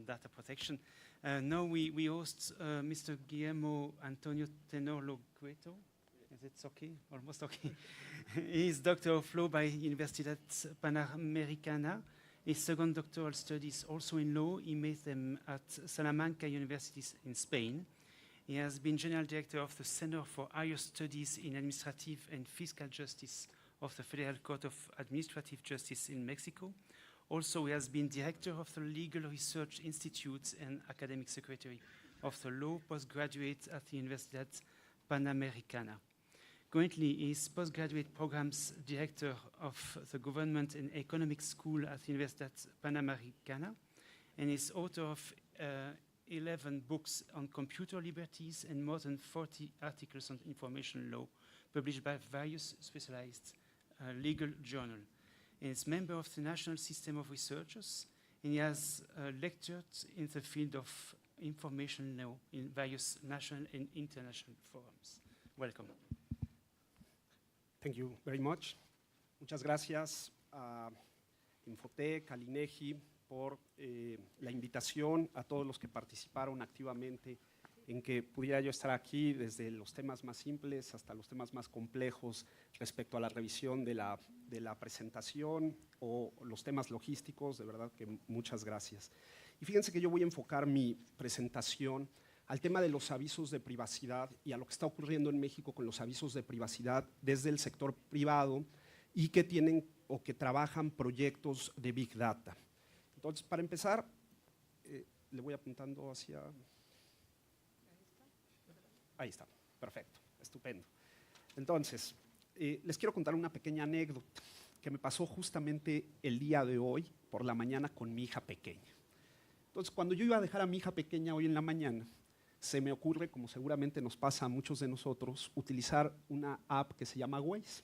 data protection. Now we host Mr. Guillermo Antonio Tenorlo Cueto. Is it okay? Almost okay. He is Doctor of Law by Universidad Panamericana. His second doctoral studies also in law. He made them at Salamanca University in Spain. He has been General Director of the Center for Higher Studies in Administrative and Fiscal Justice of the Federal Court of Administrative Justice in Mexico. Also, he has been Director of the Legal Research Institute and Academic Secretary of the Law Postgraduate at the Universidad Panamericana. Currently, he is Postgraduate Programs Director of the Government and Economic School at the Universidad Panamericana, and is author of 11 books on computer liberties and more than 40 articles on information law published by various specialized legal journals. He is member of the National System of Researchers, and he has lectured in the field of information law in various national and international forums. Welcome. Thank you very much. Muchas gracias a Infotec, al INEGI, por la invitación, a todos los que participaron activamente en que pudiera yo estar aquí, desde los temas más simples hasta los temas más complejos respecto a la revisión de la presentación o los temas logísticos. De verdad que muchas gracias. Y fíjense que yo voy a enfocar mi presentación al tema de los avisos de privacidad y a lo que está ocurriendo en México con los avisos de privacidad desde el sector privado y que tienen o que trabajan proyectos de Big Data. Entonces, para empezar, le voy apuntando hacia… Ahí está, perfecto, estupendo. Entonces, les quiero contar una pequeña anécdota que me pasó justamente el día de hoy por la mañana con mi hija pequeña. Entonces, cuando yo iba a dejar a mi hija pequeña hoy en la mañana, se me ocurre, como seguramente nos pasa a muchos de nosotros, utilizar una app que se llama Waze.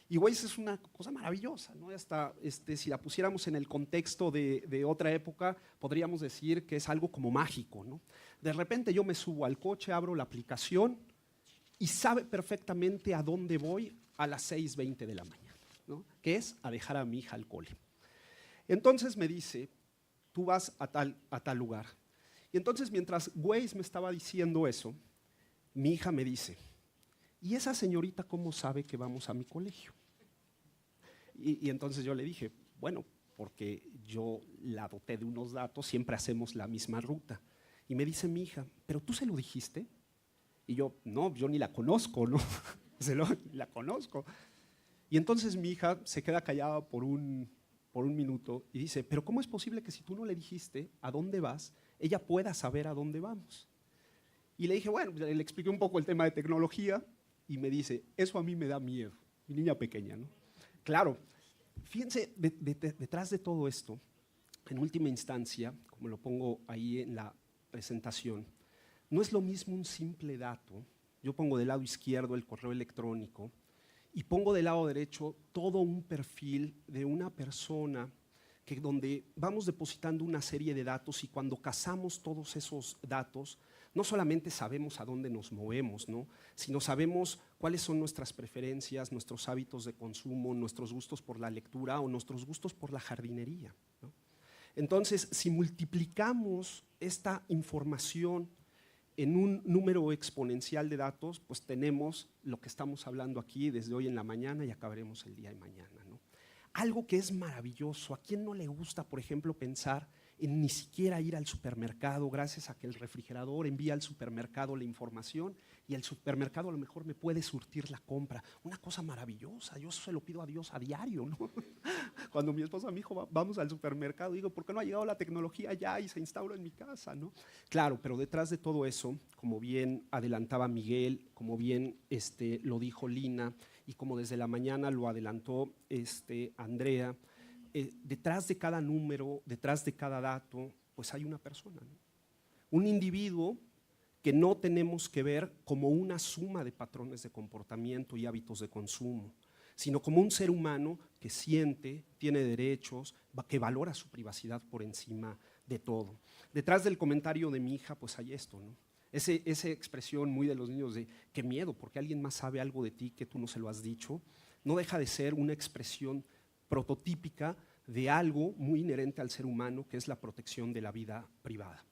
Y Waze es una cosa maravillosa, ¿no? Hasta, si la pusiéramos en el contexto de otra época, podríamos decir que es algo como mágico, ¿no? De repente yo me subo al coche, abro la aplicación y sabe perfectamente a dónde voy a las 6:20 de la mañana, ¿no? Que es a dejar a mi hija al cole. Entonces me dice, tú vas a tal lugar. Y entonces mientras Waze me estaba diciendo eso, mi hija me dice, ¿y esa señorita cómo sabe que vamos a mi colegio? Y entonces yo le dije, bueno, porque yo la doté de unos datos, siempre hacemos la misma ruta. Y me dice mi hija, ¿pero tú se lo dijiste? Y yo, no, yo ni la conozco, ¿no? La conozco. Y entonces mi hija se queda callada por un minuto y dice, ¿pero cómo es posible que si tú no le dijiste a dónde vas, ella pueda saber a dónde vamos? Y le dije, bueno, le expliqué un poco el tema de tecnología y me dice, eso a mí me da miedo, mi niña pequeña, ¿no? Claro, fíjense, detrás de todo esto, en última instancia, como lo pongo ahí en la presentación, no es lo mismo un simple dato. Yo pongo del lado izquierdo el correo electrónico y pongo del lado derecho todo un perfil de una persona donde vamos depositando una serie de datos y cuando cazamos todos esos datos, no solamente sabemos a dónde nos movemos, ¿no? Sino sabemos cuáles son nuestras preferencias, nuestros hábitos de consumo, nuestros gustos por la lectura o nuestros gustos por la jardinería, ¿no? Entonces, si multiplicamos esta información en un número exponencial de datos, pues tenemos lo que estamos hablando aquí desde hoy en la mañana y acabaremos el día de mañana, ¿no? Algo que es maravilloso. ¿A quién no le gusta, por ejemplo, pensar en ni siquiera ir al supermercado gracias a que el refrigerador envía al supermercado la información y el supermercado a lo mejor me puede surtir la compra? Una cosa maravillosa. Yo eso se lo pido a Dios a diario, ¿no? Cuando mi esposa me dijo, vamos al supermercado, digo, ¿por qué no ha llegado la tecnología ya y se instaura en mi casa, ¿no? Claro, pero detrás de todo eso, como bien adelantaba Miguel, como bien lo dijo Lina y como desde la mañana lo adelantó Andrea, detrás de cada número, detrás de cada dato, pues hay una persona, ¿no? Un individuo que no tenemos que ver como una suma de patrones de comportamiento y hábitos de consumo, sino como un ser humano que siente, tiene derechos, que valora su privacidad por encima de todo. Detrás del comentario de mi hija, pues hay esto, ¿no? Esa expresión muy de los niños de qué miedo, porque alguien más sabe algo de ti que tú no se lo has dicho, no deja de ser una expresión prototípica de algo muy inherente al ser humano, que es la protección de la vida privada.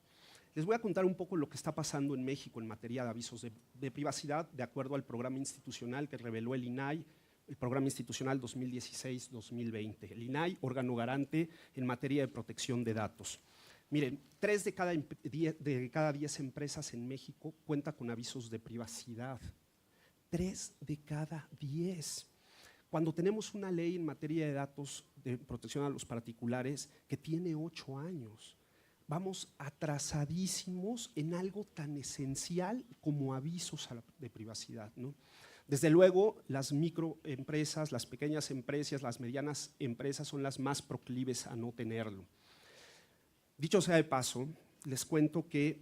Les voy a contar un poco lo que está pasando en México en materia de avisos de privacidad, de acuerdo al programa institucional que reveló el INAI, el programa institucional 2016-2020. El INAI, órgano garante en materia de protección de datos. Miren, 3 de cada 10 empresas en México cuenta con avisos de privacidad. 3 de cada 10. Cuando tenemos una ley en materia de datos de protección a los particulares que tiene 8 años, vamos atrasadísimos en algo tan esencial como avisos de privacidad, ¿no? Desde luego, las microempresas, las pequeñas empresas, las medianas empresas son las más proclives a no tenerlo. Dicho sea de paso, les cuento que,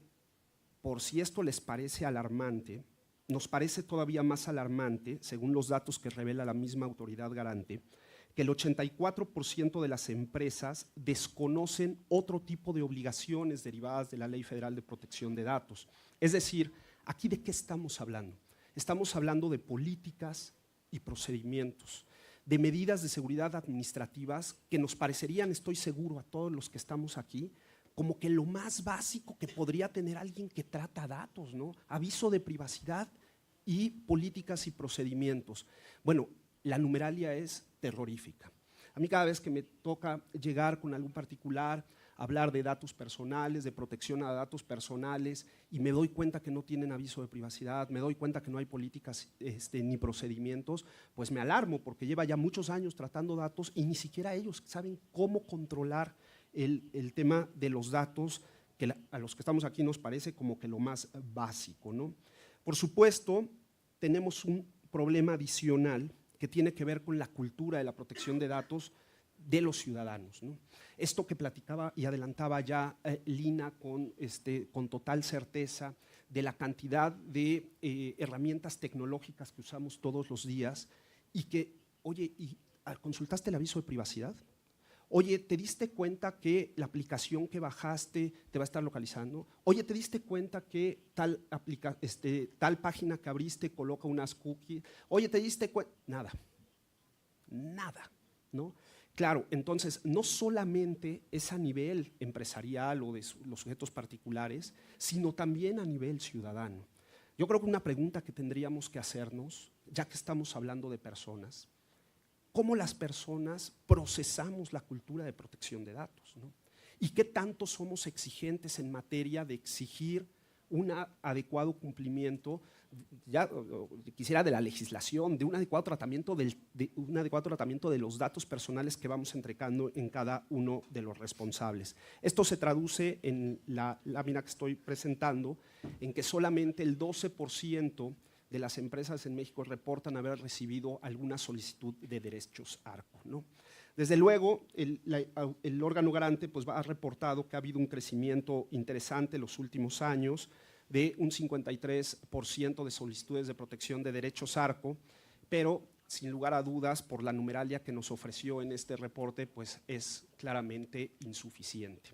por si esto les parece alarmante, nos parece todavía más alarmante, según los datos que revela la misma autoridad garante, que el 84% de las empresas desconocen otro tipo de obligaciones derivadas de la Ley Federal de Protección de Datos. Es decir, ¿aquí de qué estamos hablando? Estamos hablando de políticas y procedimientos, de medidas de seguridad administrativas que nos parecerían, estoy seguro, a todos los que estamos aquí, como que lo más básico que podría tener alguien que trata datos, ¿no? Aviso de privacidad y políticas y procedimientos. Bueno, la numeralia es terrorífica. A mí cada vez que me toca llegar con algún particular, hablar de datos personales, de protección a datos personales, y me doy cuenta que no tienen aviso de privacidad, me doy cuenta que no hay políticas ni procedimientos, pues me alarmo porque lleva ya muchos años tratando datos y ni siquiera ellos saben cómo controlar el tema de los datos, que a los que estamos aquí nos parece como que lo más básico, ¿no? Por supuesto, tenemos un problema adicional que tiene que ver con la cultura de la protección de datos de los ciudadanos, ¿no? Esto que platicaba y adelantaba ya Lina con total certeza de la cantidad de herramientas tecnológicas que usamos todos los días y que, oye, ¿consultaste el aviso de privacidad? Oye, ¿te diste cuenta que la aplicación que bajaste te va a estar localizando? Oye, ¿te diste cuenta que tal página que abriste coloca unas cookies? Oye, ¿te diste cuenta? Nada, ¿no? Claro, entonces, no solamente es a nivel empresarial o de los sujetos particulares, sino también a nivel ciudadano. Yo creo que una pregunta que tendríamos que hacernos, ya que estamos hablando de personas, ¿cómo las personas procesamos la cultura de protección de datos, ¿no? ¿Y qué tanto somos exigentes en materia de exigir un adecuado cumplimiento, ya quisiera de la legislación, de un adecuado tratamiento de los datos personales que vamos entregando en cada uno de los responsables? Esto se traduce en la lámina que estoy presentando, en que solamente el 12% de las empresas en México reportan haber recibido alguna solicitud de derechos ARCO, ¿no? Desde luego, el órgano garante pues, ha reportado que ha habido un crecimiento interesante en los últimos años de un 53% de solicitudes de protección de derechos ARCO, pero sin lugar a dudas, por la numeralia que nos ofreció en este reporte, pues es claramente insuficiente.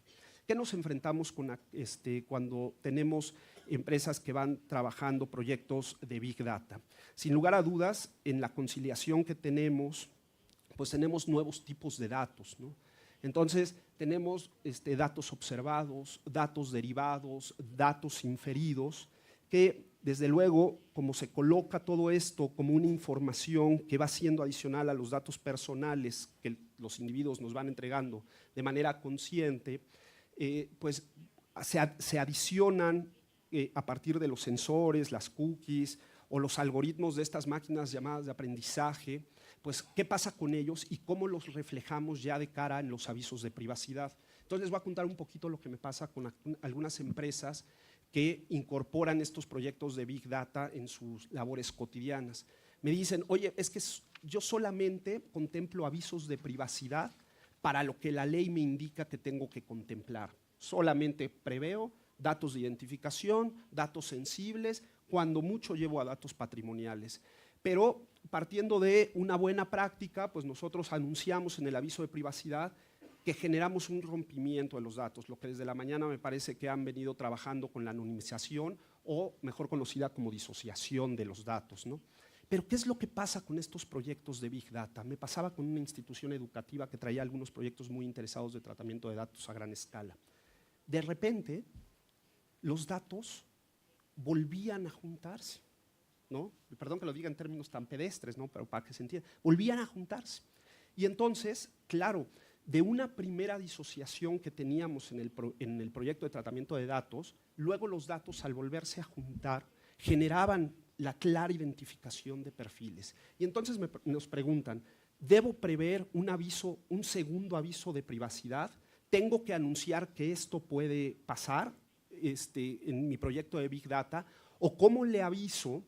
¿Qué nos enfrentamos cuando tenemos empresas que van trabajando proyectos de Big Data? Sin lugar a dudas, en la conciliación que tenemos, pues tenemos nuevos tipos de datos, ¿no? Entonces, tenemos datos observados, datos derivados, datos inferidos, que desde luego, como se coloca todo esto como una información que va siendo adicional a los datos personales que los individuos nos van entregando de manera consciente, pues se adicionan a partir de los sensores, las cookies o los algoritmos de estas máquinas llamadas de aprendizaje, pues qué pasa con ellos y cómo los reflejamos ya de cara en los avisos de privacidad. Entonces les voy a contar un poquito lo que me pasa con algunas empresas que incorporan estos proyectos de Big Data en sus labores cotidianas. Me dicen, oye, es que yo solamente contemplo avisos de privacidad para lo que la ley me indica que tengo que contemplar. Solamente preveo datos de identificación, datos sensibles, cuando mucho llevo a datos patrimoniales. Pero partiendo de una buena práctica, pues nosotros anunciamos en el aviso de privacidad que generamos un rompimiento de los datos, lo que desde la mañana me parece que han venido trabajando con la anonimización o mejor conocida como disociación de los datos, ¿no? Pero ¿qué es lo que pasa con estos proyectos de Big Data? Me pasaba con una institución educativa que traía algunos proyectos muy interesados de tratamiento de datos a gran escala. De repente, los datos volvían a juntarse, ¿no? Perdón que lo diga en términos tan pedestres, ¿no? Pero para que se entienda, volvían a juntarse. Y entonces, claro, de una primera disociación que teníamos en el proyecto de tratamiento de datos, luego los datos al volverse a juntar generaban la clara identificación de perfiles. Y entonces nos preguntan, ¿debo prever un segundo aviso de privacidad? ¿Tengo que anunciar que esto puede pasar en mi proyecto de Big Data? ¿O cómo le aviso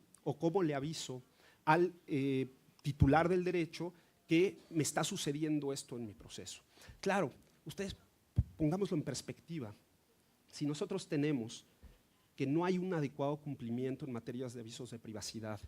al titular del derecho que me está sucediendo esto en mi proceso? Claro, ustedes pongámoslo en perspectiva. Si nosotros tenemos que no hay un adecuado cumplimiento en materias de avisos de privacidad,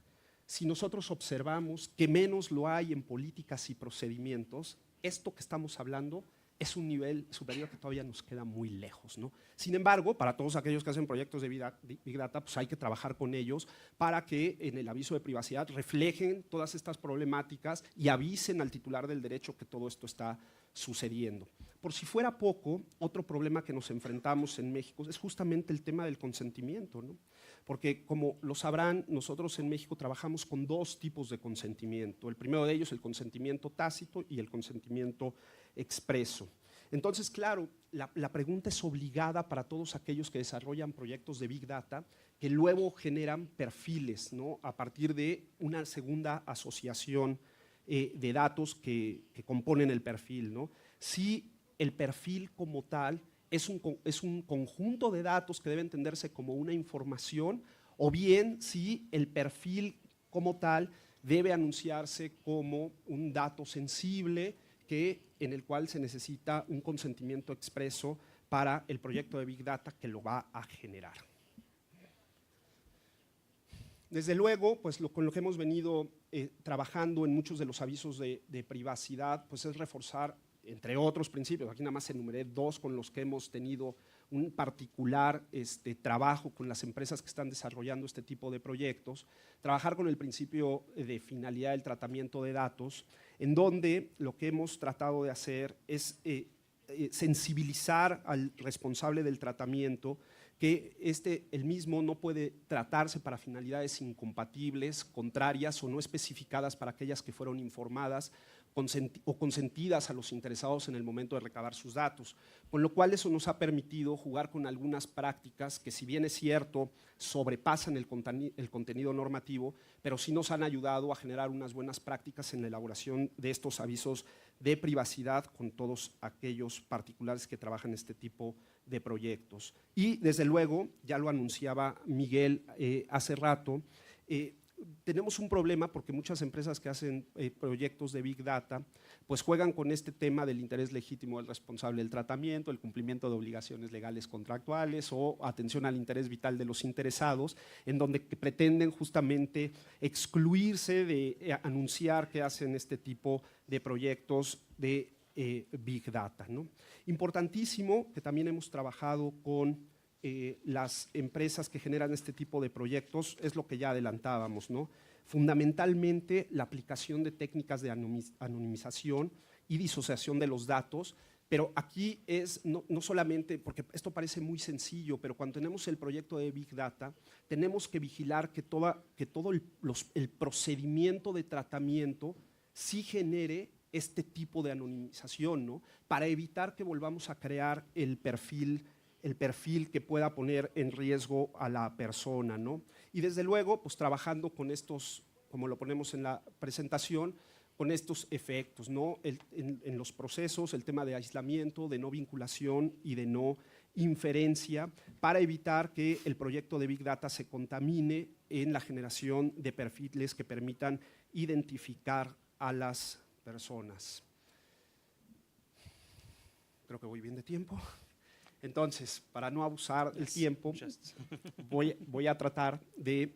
si nosotros observamos que menos lo hay en políticas y procedimientos, esto que estamos hablando es un nivel superior que todavía nos queda muy lejos, ¿no? Sin embargo, para todos aquellos que hacen proyectos de Big Data, pues hay que trabajar con ellos para que en el aviso de privacidad reflejen todas estas problemáticas y avisen al titular del derecho que todo esto está sucediendo. Por si fuera poco, otro problema que nos enfrentamos en México es justamente el tema del consentimiento, ¿no? Porque como lo sabrán, nosotros en México trabajamos con dos tipos de consentimiento. El primero de ellos, el consentimiento tácito y el consentimiento expreso. Entonces, claro, la pregunta es obligada para todos aquellos que desarrollan proyectos de Big Data que luego generan perfiles, ¿no? A partir de una segunda asociación de datos que componen el perfil, ¿no? Si el perfil como tal es un conjunto de datos que debe entenderse como una información, o bien si el perfil como tal debe anunciarse como un dato sensible en el cual se necesita un consentimiento expreso para el proyecto de Big Data que lo va a generar. Desde luego, pues con lo que hemos venido trabajando en muchos de los avisos de privacidad, pues es reforzar, entre otros principios, aquí nada más enumeré dos con los que hemos tenido un particular trabajo con las empresas que están desarrollando este tipo de proyectos, trabajar con el principio de finalidad del tratamiento de datos, en donde lo que hemos tratado de hacer es sensibilizar al responsable del tratamiento que el mismo no puede tratarse para finalidades incompatibles, contrarias o no especificadas para aquellas que fueron informadas o consentidas a los interesados en el momento de recabar sus datos, con lo cual eso nos ha permitido jugar con algunas prácticas que, si bien es cierto, sobrepasan el contenido normativo, pero sí nos han ayudado a generar unas buenas prácticas en la elaboración de estos avisos de privacidad con todos aquellos particulares que trabajan este tipo de proyectos. Y desde luego, ya lo anunciaba Miguel hace rato, tenemos un problema porque muchas empresas que hacen proyectos de Big Data pues juegan con este tema del interés legítimo del responsable del tratamiento, el cumplimiento de obligaciones legales contractuales o atención al interés vital de los interesados, en donde pretenden justamente excluirse de anunciar que hacen este tipo de proyectos de Big Data, ¿no? Importantísimo que también hemos trabajado con las empresas que generan este tipo de proyectos, es lo que ya adelantábamos, ¿no? Fundamentalmente la aplicación de técnicas de anonimización y disociación de los datos, pero aquí es no solamente, porque esto parece muy sencillo, pero cuando tenemos el proyecto de Big Data, tenemos que vigilar que todo el procedimiento de tratamiento sí genere este tipo de anonimización, ¿no? Para evitar que volvamos a crear el perfil que pueda poner en riesgo a la persona, ¿no? Y desde luego, pues trabajando con estos, como lo ponemos en la presentación, con estos efectos, ¿no? En los procesos, el tema de aislamiento, de no vinculación y de no inferencia, para evitar que el proyecto de Big Data se contamine en la generación de perfiles que permitan identificar a las personas. Creo que voy bien de tiempo. Entonces, para no abusar del tiempo, voy a tratar de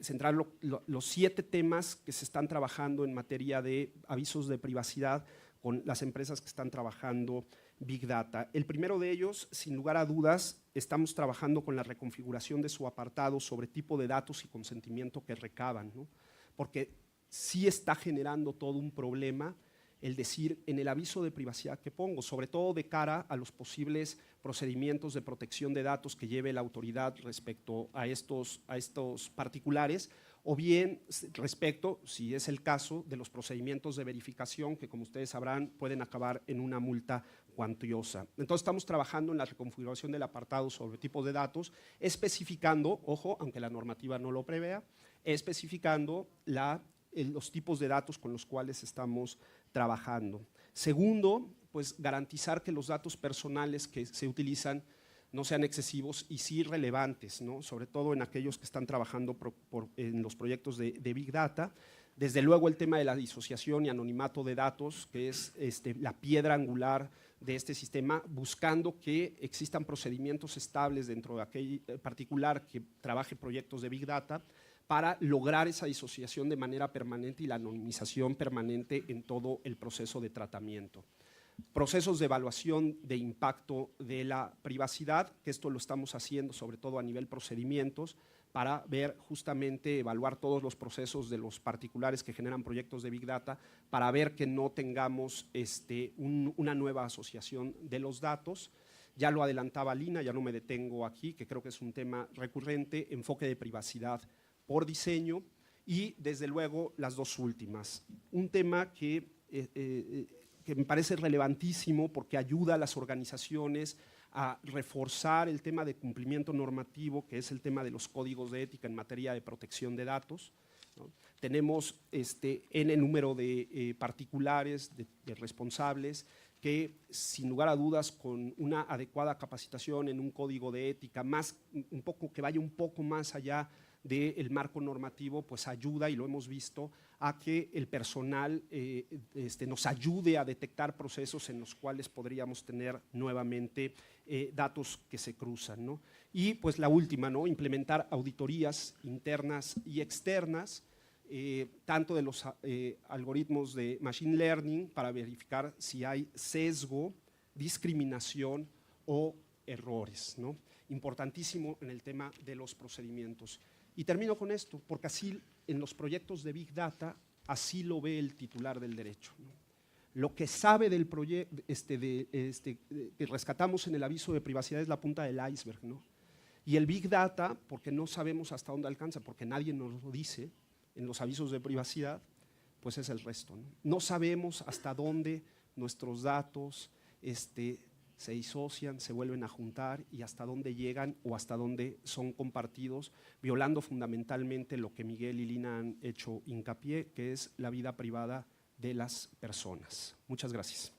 centrar los 7 temas que se están trabajando en materia de avisos de privacidad con las empresas que están trabajando Big Data. El primero de ellos, sin lugar a dudas, estamos trabajando con la reconfiguración de su apartado sobre tipo de datos y consentimiento que recaban, ¿no? Porque sí está generando todo un problema el decir en el aviso de privacidad que pongo, sobre todo de cara a los posibles procedimientos de protección de datos que lleve la autoridad respecto a estos particulares, o bien respecto, si es el caso, de los procedimientos de verificación que, como ustedes sabrán, pueden acabar en una multa cuantiosa. Entonces estamos trabajando en la reconfiguración del apartado sobre tipos de datos, especificando, ojo, aunque la normativa no lo prevea, especificando los tipos de datos con los cuales estamos trabajando. Segundo, pues garantizar que los datos personales que se utilizan no sean excesivos y sí relevantes, ¿no? Sobre todo en aquellos que están trabajando en los proyectos de Big Data. Desde luego el tema de la disociación y anonimato de datos, que es la piedra angular de este sistema, buscando que existan procedimientos estables dentro de aquel particular que trabaje proyectos de Big Data para lograr esa disociación de manera permanente y la anonimización permanente en todo el proceso de tratamiento. Procesos de evaluación de impacto de la privacidad, que esto lo estamos haciendo sobre todo a nivel procedimientos, para ver justamente, evaluar todos los procesos de los particulares que generan proyectos de Big Data, para ver que no tengamos una nueva asociación de los datos. Ya lo adelantaba Lina, ya no me detengo aquí, que creo que es un tema recurrente, enfoque de privacidad por diseño, y desde luego las dos últimas. Un tema que me parece relevantísimo porque ayuda a las organizaciones a reforzar el tema de cumplimiento normativo, que es el tema de los códigos de ética en materia de protección de datos, ¿no? Tenemos en el número de particulares, de responsables, que sin lugar a dudas con una adecuada capacitación en un código de ética, que vaya un poco más allá del marco normativo, pues ayuda, y lo hemos visto, a que el personal nos ayude a detectar procesos en los cuales podríamos tener nuevamente datos que se cruzan, ¿no? Y pues la última, ¿no? Implementar auditorías internas y externas, tanto de los algoritmos de Machine Learning para verificar si hay sesgo, discriminación o errores, ¿no? Importantísimo en el tema de los procedimientos. Y termino con esto, porque así en los proyectos de Big Data, así lo ve el titular del derecho, ¿no? Lo que sabe del proyecto, que rescatamos en el aviso de privacidad es la punta del iceberg, ¿no? Y el Big Data, porque no sabemos hasta dónde alcanza, porque nadie nos lo dice en los avisos de privacidad, pues es el resto, ¿no? No sabemos hasta dónde nuestros datos se disocian, se vuelven a juntar y hasta dónde llegan o hasta dónde son compartidos, violando fundamentalmente lo que Miguel y Lina han hecho hincapié, que es la vida privada de las personas. Muchas gracias.